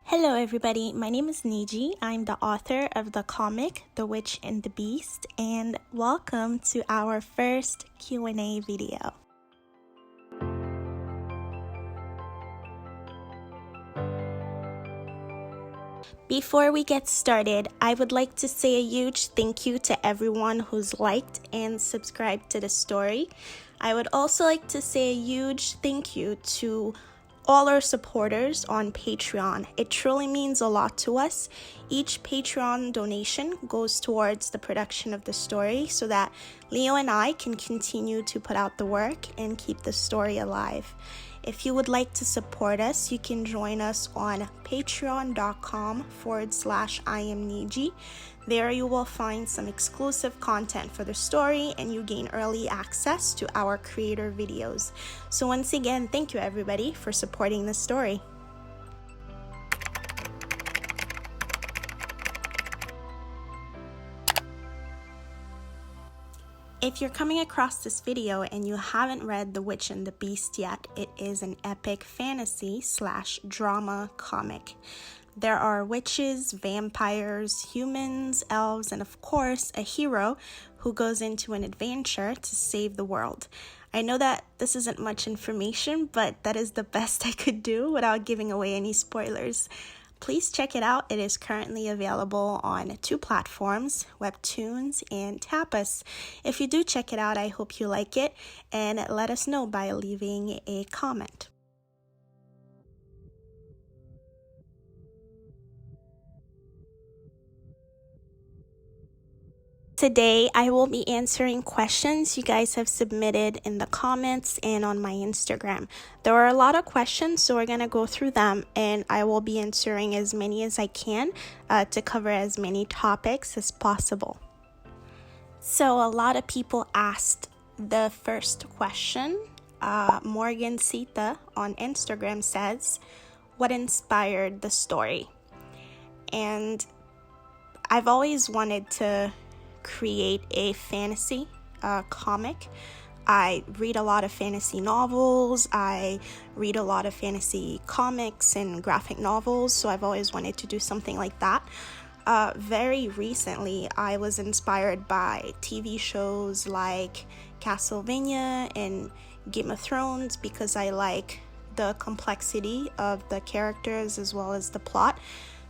Hello everybody, my name is Niji. I'm the author of the comic The Witch and the Beast, and welcome to our first Q&A video. Before we get started, I would like to say a huge thank you to everyone who's liked and subscribed to the story. I would also like to say a huge thank you to all our supporters on Patreon. It truly means a lot to us. Each Patreon donation goes towards the production of the story so that Leo and I can continue to put out the work and keep the story alive. If you would like to support us, you can join us on patreon.com/IamNiji. There you will find some exclusive content for the story and you gain early access to our creator videos. So once again, thank you everybody for supporting the story. If you're coming across this video and you haven't read The Witch and the Beast yet, it is an epic fantasy/drama comic. There are witches, vampires, humans, elves, and of course, a hero who goes into an adventure to save the world. I know that this isn't much information, but that is the best I could do without giving away any spoilers. Please check it out. It is currently available on 2 platforms, Webtoons and Tapas. If you do check it out, I hope you like it, and let us know by leaving a comment. Today, I will be answering questions you guys have submitted in the comments and on my Instagram. There are a lot of questions, so we're going to go through them, and I will be answering as many as I can to cover as many topics as possible. So, a lot of people asked the first question. Morgan Sita on Instagram says, what inspired the story? And I've always wanted to create a fantasy comic. I read a lot of fantasy novels. I read a lot of fantasy comics and graphic novels, so I've always wanted to do something like that. Very recently, I was inspired by TV shows like Castlevania and Game of Thrones because I like the complexity of the characters as well as the plot.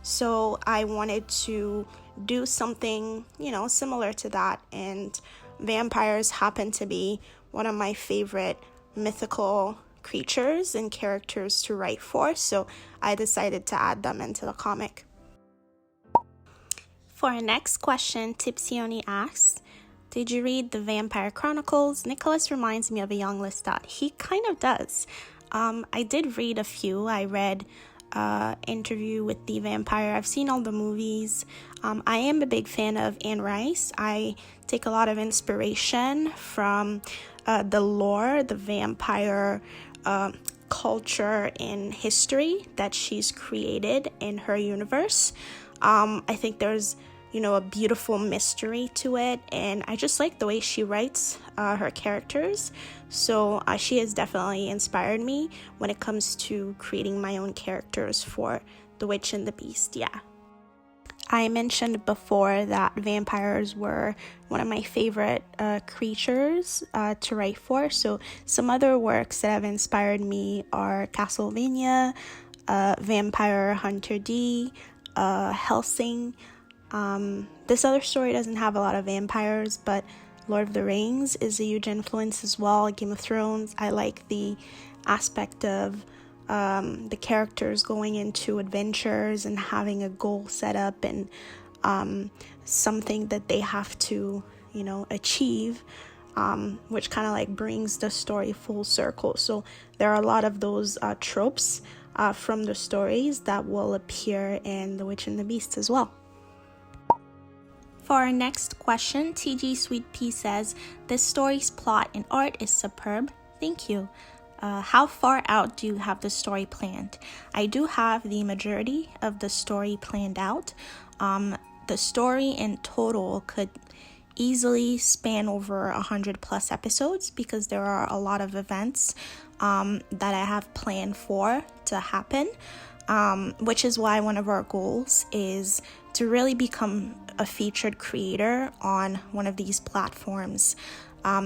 So I wanted to do something, similar to that. And vampires happen to be one of my favorite mythical creatures and characters to write for. So I decided to add them into the comic. For our next question, Tipsione asks, did you read the Vampire Chronicles? Nicholas reminds me of a young Lestat. He kind of does. I did read a few. I read Interview with the Vampire. I've seen all the movies. I am a big fan of Anne Rice. I take a lot of inspiration from the lore, the vampire culture and history that she's created in her universe. I think there's a beautiful mystery to it, and I just like the way she writes her characters. So she has definitely inspired me when it comes to creating my own characters for The Witch and the Beast. Yeah. I mentioned before that vampires were one of my favorite creatures to write for. So some other works that have inspired me are Castlevania, Vampire Hunter D, Hellsing. This other story doesn't have a lot of vampires, but Lord of the Rings is a huge influence as well. Game of Thrones, I like the aspect of the characters going into adventures and having a goal set up and something that they have to, achieve, which kind of like brings the story full circle. So there are a lot of those tropes from the stories that will appear in The Witch and the Beast as well. For our next question, TG Sweet Pea says, this story's plot and art is superb. Thank you. How far out do you have the story planned? I do have the majority of the story planned out. The story in total could easily span over 100+ episodes because there are a lot of events that I have planned for to happen. which is why one of our goals is to really become a featured creator on one of these platforms,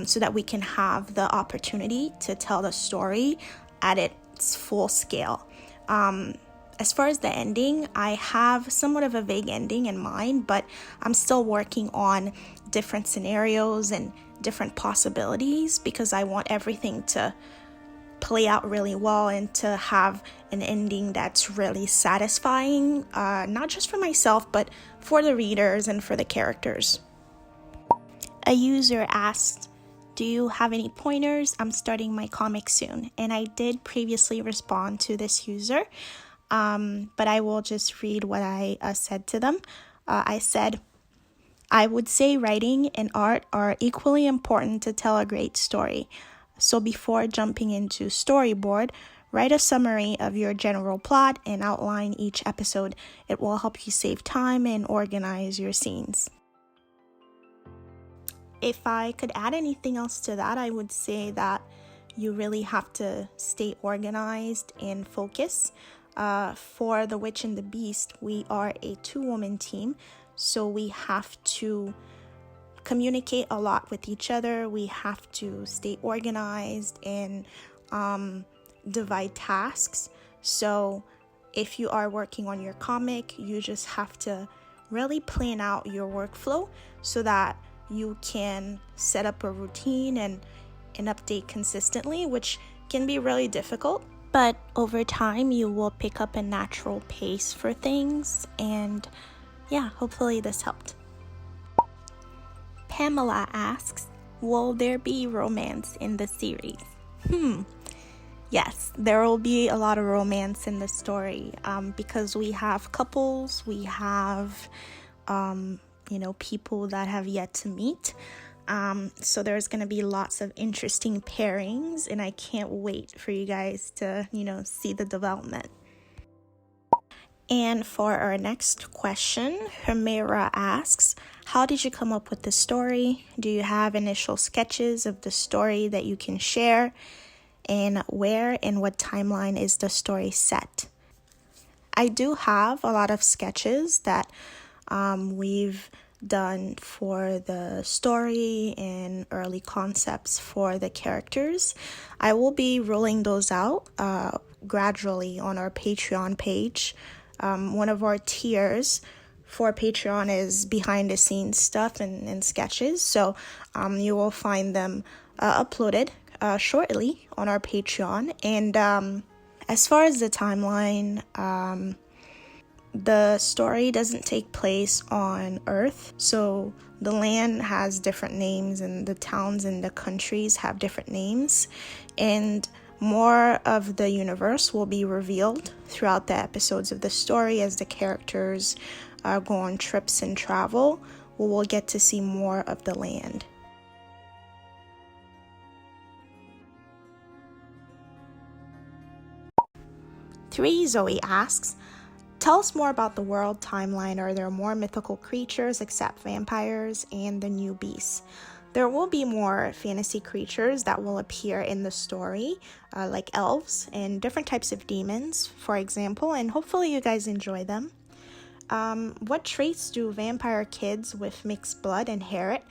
so that we can have the opportunity to tell the story at its full scale. As far as the ending, I have somewhat of a vague ending in mind, but I'm still working on different scenarios and different possibilities because I want everything to play out really well and to have an ending that's really satisfying, not just for myself, but for the readers and for the characters. A user asked, do you have any pointers? I'm starting my comic soon. And I did previously respond to this user, but I will just read what I said to them. I said, I would say writing and art are equally important to tell a great story. So before jumping into storyboard, write a summary of your general plot and outline each episode. It will help you save time and organize your scenes. If I could add anything else to that, I would say that you really have to stay organized and focus. For The Witch and the Beast, we are a 2-woman team, so we have to communicate a lot with each other. We have to stay organized and divide tasks. So if you are working on your comic, you just have to really plan out your workflow so that you can set up a routine and update consistently, which can be really difficult. But over time, you will pick up a natural pace for things. And yeah, hopefully this helped. Pamela asks, will there be romance in the series? Yes, there will be a lot of romance in the story, because we have couples, we have, people that have yet to meet. So there's going to be lots of interesting pairings, and I can't wait for you guys to, see the development. And for our next question, Moreira asks, how did you come up with the story? Do you have initial sketches of the story that you can share? And where and what timeline is the story set? I do have a lot of sketches that we've done for the story and early concepts for the characters. I will be rolling those out gradually on our Patreon page. One of our tiers for Patreon is behind the scenes stuff and sketches, so you will find them uploaded shortly on our Patreon. And as far as the timeline, the story doesn't take place on Earth, so the land has different names and the towns and the countries have different names, and more of the universe will be revealed throughout the episodes of the story as the characters go on trips and travel. We will get to see more of the land. Zoe asks, tell us more about the world timeline. Are there more mythical creatures except vampires and the new beasts? There will be more fantasy creatures that will appear in the story, like elves and different types of demons, for example, and hopefully you guys enjoy them. What traits do vampire kids with mixed blood inherit,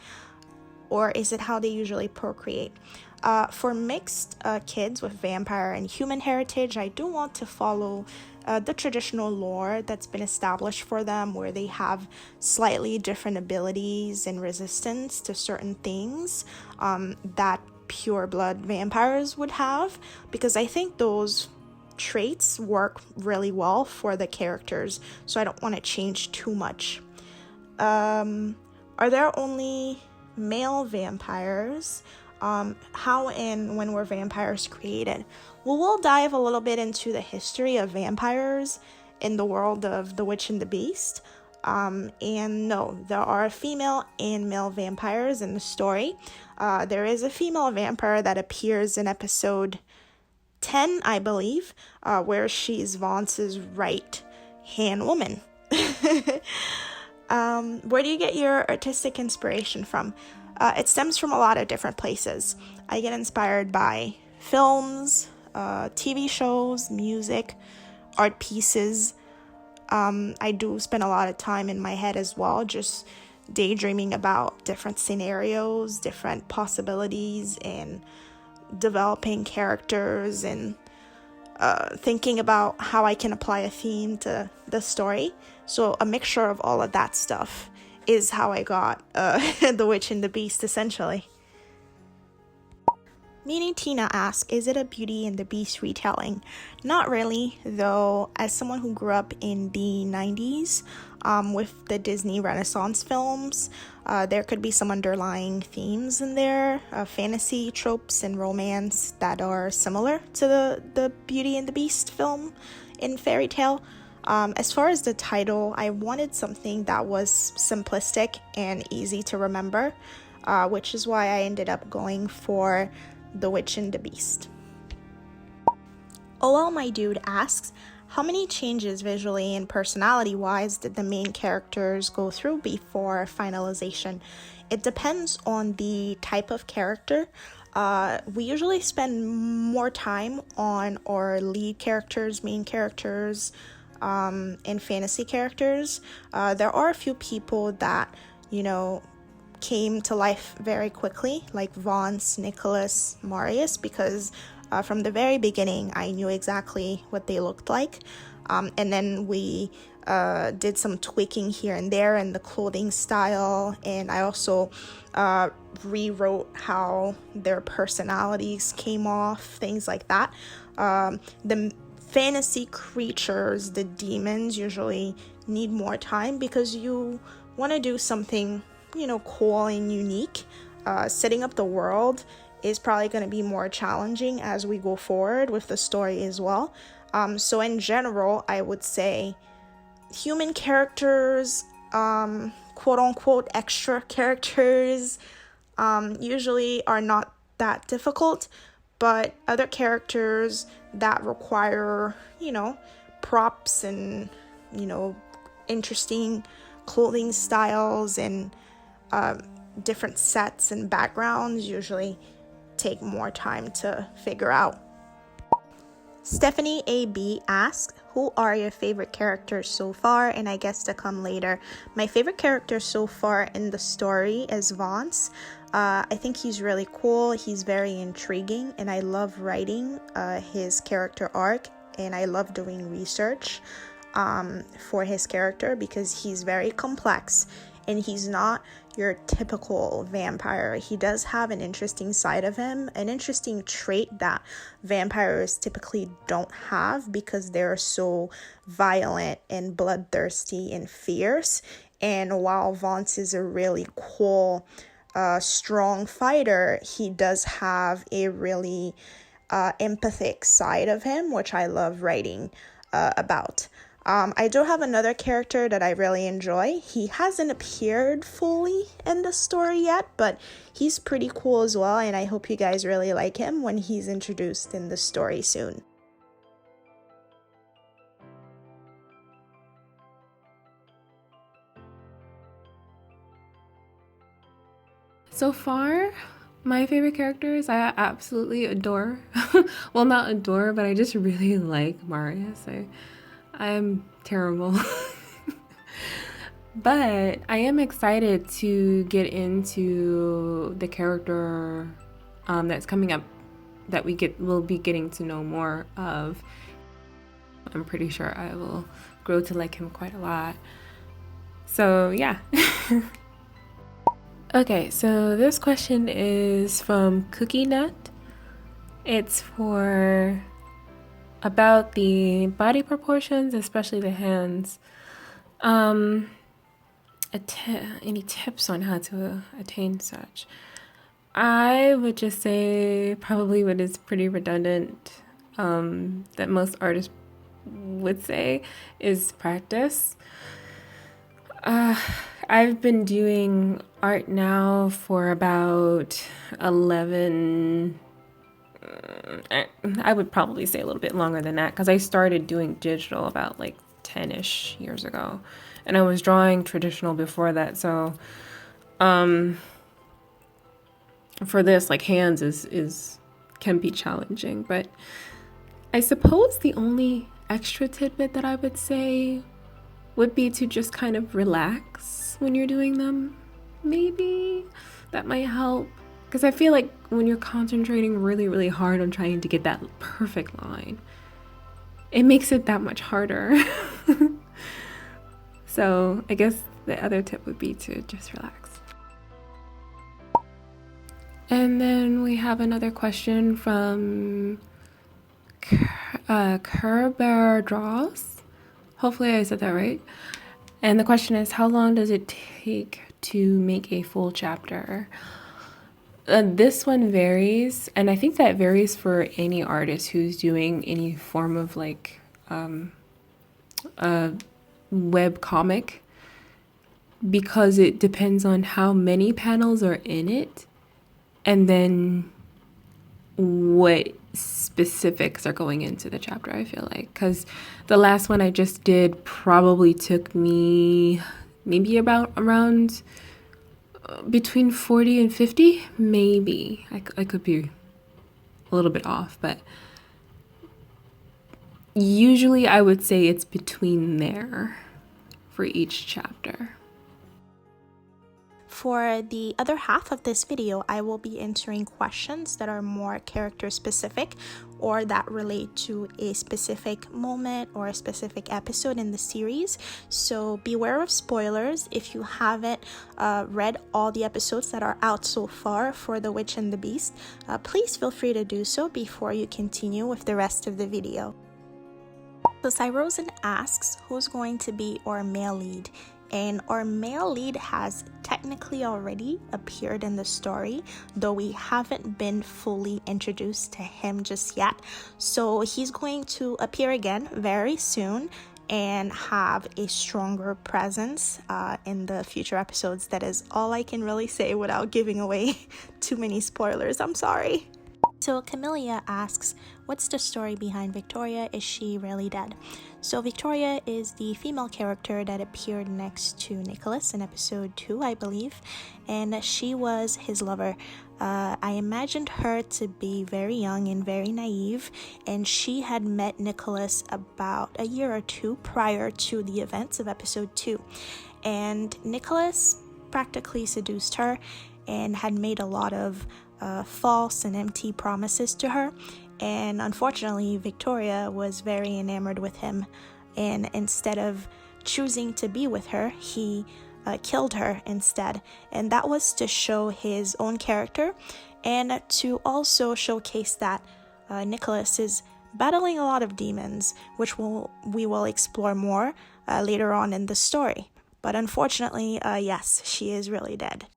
or is it how they usually procreate? For mixed kids with vampire and human heritage, I do want to follow the traditional lore that's been established for them, where they have slightly different abilities and resistance to certain things that pure blood vampires would have, because I think those traits work really well for the characters, so I don't want to change too much. Are there only male vampires? How and when were vampires created? Well, we'll dive a little bit into the history of vampires in the world of The Witch and the Beast. And no, there are female and male vampires in the story. There is a female vampire that appears in episode 10, I believe, where she's Vance's right-hand woman. Where do you get your artistic inspiration from? It stems from a lot of different places. I get inspired by films, TV shows, music, art pieces. I do spend a lot of time in my head as well, just daydreaming about different scenarios, different possibilities, and developing characters, and thinking about how I can apply a theme to the story. So a mixture of all of that stuff is how I got The Witch and the Beast, essentially. Meaning Tina asks, is it a Beauty and the Beast retelling? Not really, though. As someone who grew up in the 90s with the Disney Renaissance films, there could be some underlying themes in there, fantasy tropes and romance that are similar to the Beauty and the Beast film in fairy tale. As far as the title, I wanted something that was simplistic and easy to remember, which is why I ended up going for The Witch and the Beast. OL My Dude asks, how many changes visually and personality-wise did the main characters go through before finalization? It depends on the type of character. We usually spend more time on our lead characters, main characters, and fantasy characters. There are a few people that, came to life very quickly, like Vance, Nicholas, Marius, because from the very beginning I knew exactly what they looked like, and then we did some tweaking here and there in the clothing style, and I also rewrote how their personalities came off, things like that. The fantasy creatures, the demons, usually need more time because you want to do something cool and unique. Setting up the world is probably going to be more challenging as we go forward with the story as well. So in general, I would say human characters, quote unquote extra characters, usually are not that difficult, but other characters that require, props and, interesting clothing styles and different sets and backgrounds usually take more time to figure out. Stephanie AB asks, who are your favorite characters so far, and I guess to come later? My favorite character so far in the story is Vance. I think he's really cool, he's very intriguing, and I love writing his character arc, and I love doing research for his character because he's very complex and he's not your typical vampire. He does have an interesting side of him, an interesting trait that vampires typically don't have because they're so violent and bloodthirsty and fierce. And while Vance is a really cool, strong fighter, he does have a really empathic side of him, which I love writing about. I do have another character that I really enjoy. He hasn't appeared fully in the story yet, but he's pretty cool as well, and I hope you guys really like him when he's introduced in the story soon. So far, my favorite characters I absolutely adore. Well, not adore, but I just really like Marius. I'm terrible. But I am excited to get into the character that's coming up that we'll be getting to know more of. I'm pretty sure I will grow to like him quite a lot. So yeah. Okay, so this question is from Cookie Nut. It's for about the body proportions, especially the hands. Any tips on how to attain such? I would just say probably what is pretty redundant, that most artists would say, is practice. I've been doing art now for about 11, I would probably say a little bit longer than that, because I started doing digital about like 10-ish years ago, and I was drawing traditional before that. So for this, like, hands is can be challenging, but I suppose the only extra tidbit that I would say would be to just kind of relax when you're doing them. Maybe that might help. Because I feel like when you're concentrating really, really hard on trying to get that perfect line, it makes it that much harder. So I guess the other tip would be to just relax. And then we have another question from Kerber Draws. Hopefully I said that right. And the question is, how long does it take to make a full chapter? This one varies, and I think that varies for any artist who's doing any form of like a web comic, because it depends on how many panels are in it and then what specifics are going into the chapter, I feel like. Because the last one I just did probably took me maybe around between 40 and 50, maybe. I could be a little bit off, but usually I would say it's between there for each chapter. For the other half of this video, I will be answering questions that are more character specific or that relate to a specific moment or a specific episode in the series. So beware of spoilers. If you haven't read all the episodes that are out so far for The Witch and the Beast, please feel free to do so before you continue with the rest of the video. So Cyrosen asks, who's going to be our male lead? And our male lead has technically already appeared in the story, though we haven't been fully introduced to him just yet. So he's going to appear again very soon and have a stronger presence in the future episodes. That is all I can really say without giving away too many spoilers. I'm sorry. So Camellia asks, what's the story behind Victoria? Is she really dead? So Victoria is the female character that appeared next to Nicholas in episode 2, I believe, and she was his lover. I imagined her to be very young and very naive, and she had met Nicholas about a year or two prior to the events of episode 2. And Nicholas practically seduced her and had made a lot of false and empty promises to her, and unfortunately Victoria was very enamored with him, and instead of choosing to be with her, he killed her instead. And that was to show his own character and to also showcase that Nicholas is battling a lot of demons, which we will explore more later on in the story. But unfortunately, yes, she is really dead.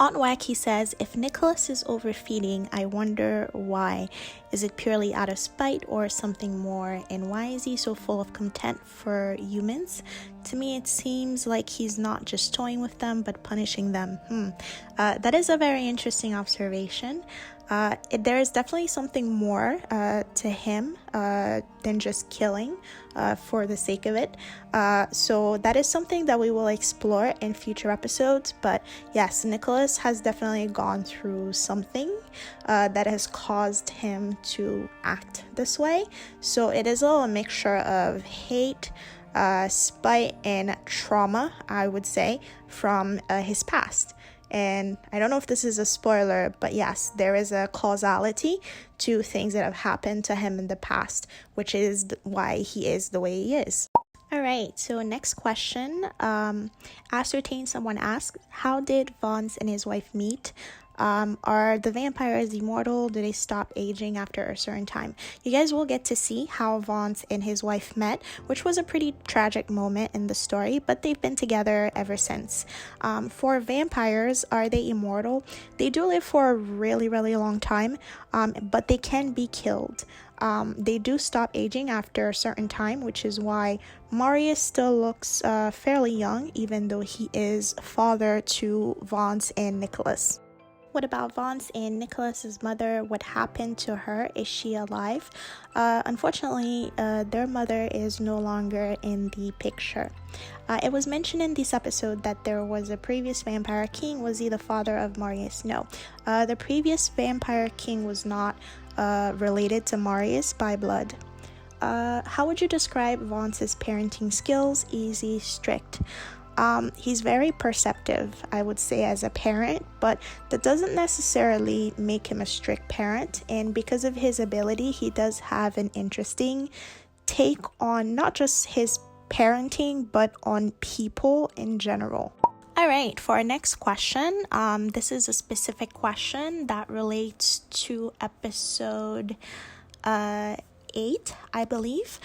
Aunt Wacky says, if Nicholas is overfeeding, I wonder why. Is it purely out of spite or something more? And why is he so full of contempt for humans? To me, it seems like he's not just toying with them, but punishing them. That is a very interesting observation. There is definitely something more to him than just killing for the sake of it. So that is something that we will explore in future episodes. But yes, Nicholas has definitely gone through something that has caused him to act this way. So it is a mixture of hate, spite, and trauma, I would say, from his past. And I don't know if this is a spoiler, but yes, there is a causality to things that have happened to him in the past, which is why he is the way he is. All right, so next question. Ascertain, someone asks, how did Vance and his wife meet? Are the vampires immortal? Do they stop aging after a certain time? You guys will get to see how Vance and his wife met, which was a pretty tragic moment in the story, but they've been together ever since. For vampires, are they immortal? They do live for a really, really long time, but they can be killed. They do stop aging after a certain time, which is why Marius still looks fairly young, even though he is father to Vance and Nicholas. What about Vance and Nicholas's mother? What happened to her? Is she alive? Unfortunately, their mother is no longer in the picture. It was mentioned in this episode that there was a previous vampire king. Was he the father of Marius? No. The previous vampire king was not related to Marius by blood. How would you describe Vance's parenting skills? Easy, strict. He's very perceptive, I would say, as a parent, but that doesn't necessarily make him a strict parent. And because of his ability, he does have an interesting take on not just his parenting, but on people in general. All right, for our next question, this is a specific question that relates to episode 8, I believe,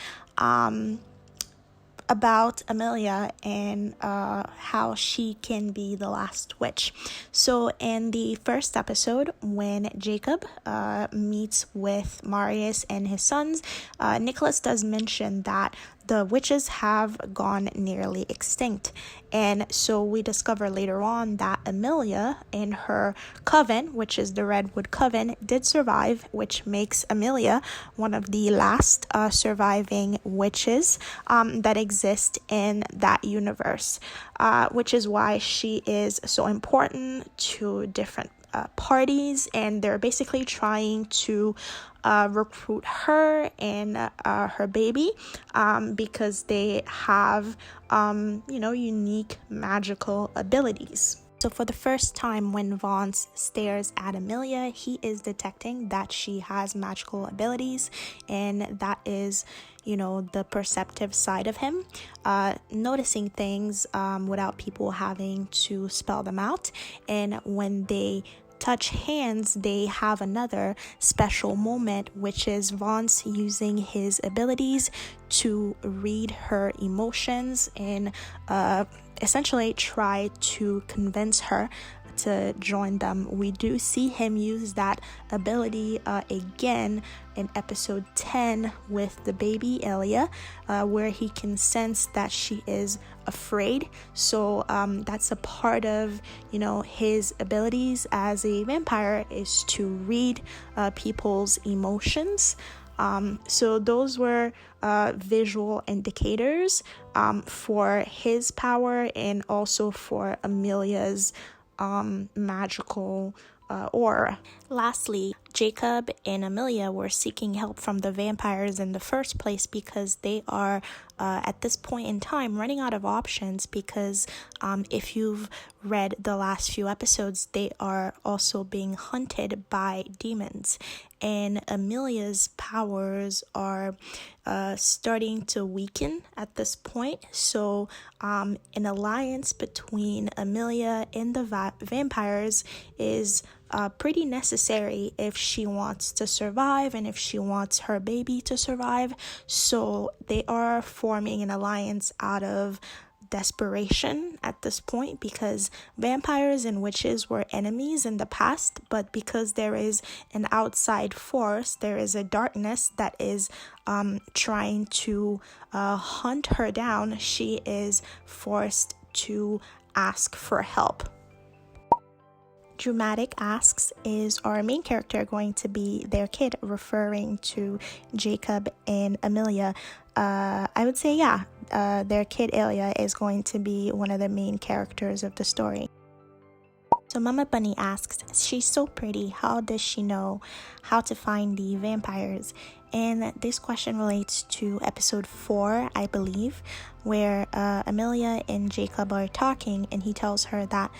about Amelia and how she can be the last witch. So in the first episode, when Jacob meets with Marius and his sons, Nicholas does mention that the witches have gone nearly extinct. And so we discover later on that Amelia in her coven, which is the Redwood Coven, did survive, which makes Amelia one of the last surviving witches that exist in that universe, which is why she is so important to different parties, and they're basically trying to recruit her and her baby because they have unique magical abilities. So for the first time, when Vance stares at Amelia, he is detecting that she has magical abilities, and that is the perceptive side of him, noticing things without people having to spell them out. And when they touch hands, they have another special moment, which is Vance using his abilities to read her emotions and essentially try to convince her to join them. We do see him use that ability again in episode 10 with the baby Elia, where he can sense that she is afraid. So that's a part of his abilities as a vampire, is to read people's emotions. So those were visual indicators for his power and also for Amelia's magical aura. Lastly, Jacob and Amelia were seeking help from the vampires in the first place because they are at this point in time running out of options, because if you've read the last few episodes, they are also being hunted by demons, and Amelia's powers are starting to weaken at this point. So an alliance between Amelia and the vampires is pretty necessary if she wants to survive and if she wants her baby to survive. So they are forming an alliance out of desperation at this point, because vampires and witches were enemies in the past, but because there is an outside force, there is a darkness that is trying to hunt her down, she is forced to ask for help. Dramatic asks, is our main character going to be their kid, referring to Jacob and Amelia? I would say yeah, their kid Elia is going to be one of the main characters of the story. So Mama Bunny asks, she's so pretty, how does she know how to find the vampires? And this question relates to episode 4, I believe, where Amelia and Jacob are talking, and he tells her that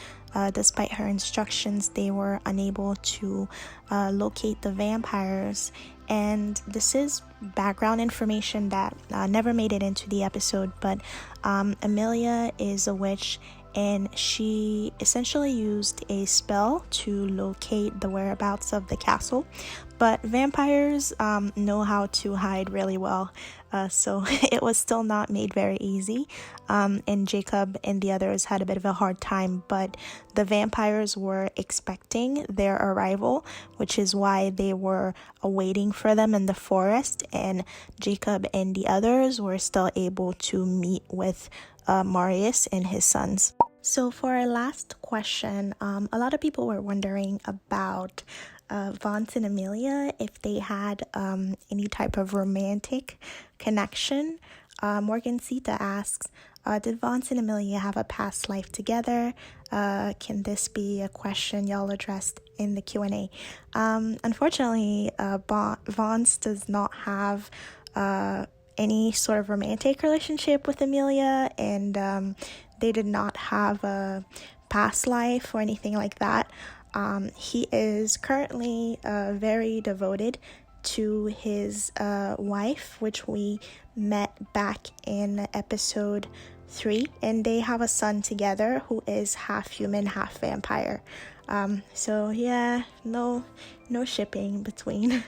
despite her instructions, they were unable to locate the vampires. And this is background information that never made it into the episode, but Amelia is a witch, and she essentially used a spell to locate the whereabouts of the castle. But vampires know how to hide really well, so it was still not made very easy, and Jacob and the others had a bit of a hard time, but the vampires were expecting their arrival, which is why they were waiting for them in the forest, and Jacob and the others were still able to meet with Marius and his sons. So for our last question, a lot of people were wondering about Vance and Amelia, if they had any type of romantic connection. Morgan Sita asks, did Vance and Amelia have a past life together? Can this be a question y'all addressed in the Q&A? Unfortunately, Vance does not have any sort of romantic relationship with Amelia, and they did not have a past life or anything like that. He is currently very devoted to his wife, which we met back in episode 3, and they have a son together who is half human, half vampire. So yeah, no shipping between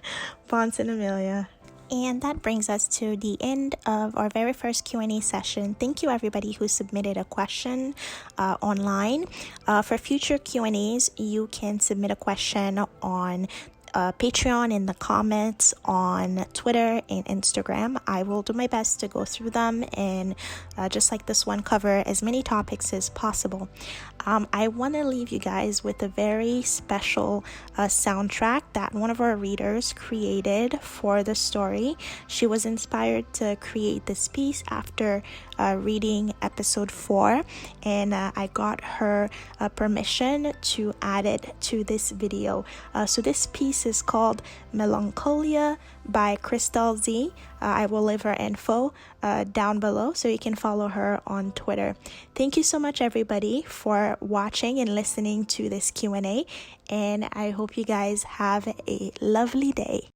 Ponce and Amelia. And that brings us to the end of our very first Q&A session. Thank you everybody who submitted a question online. For future Q&As, you can submit a question on Patreon, in the comments, on Twitter and Instagram. I will do my best to go through them and just like this one, cover as many topics as possible. I want to leave you guys with a very special soundtrack that one of our readers created for the story. She was inspired to create this piece after reading episode 4, and I got her permission to add it to this video. So this piece is called Melancholia by Crystal Z. I will leave her info down below so you can follow her on Twitter. Thank you so much everybody for watching and listening to this Q&A, and I hope you guys have a lovely day.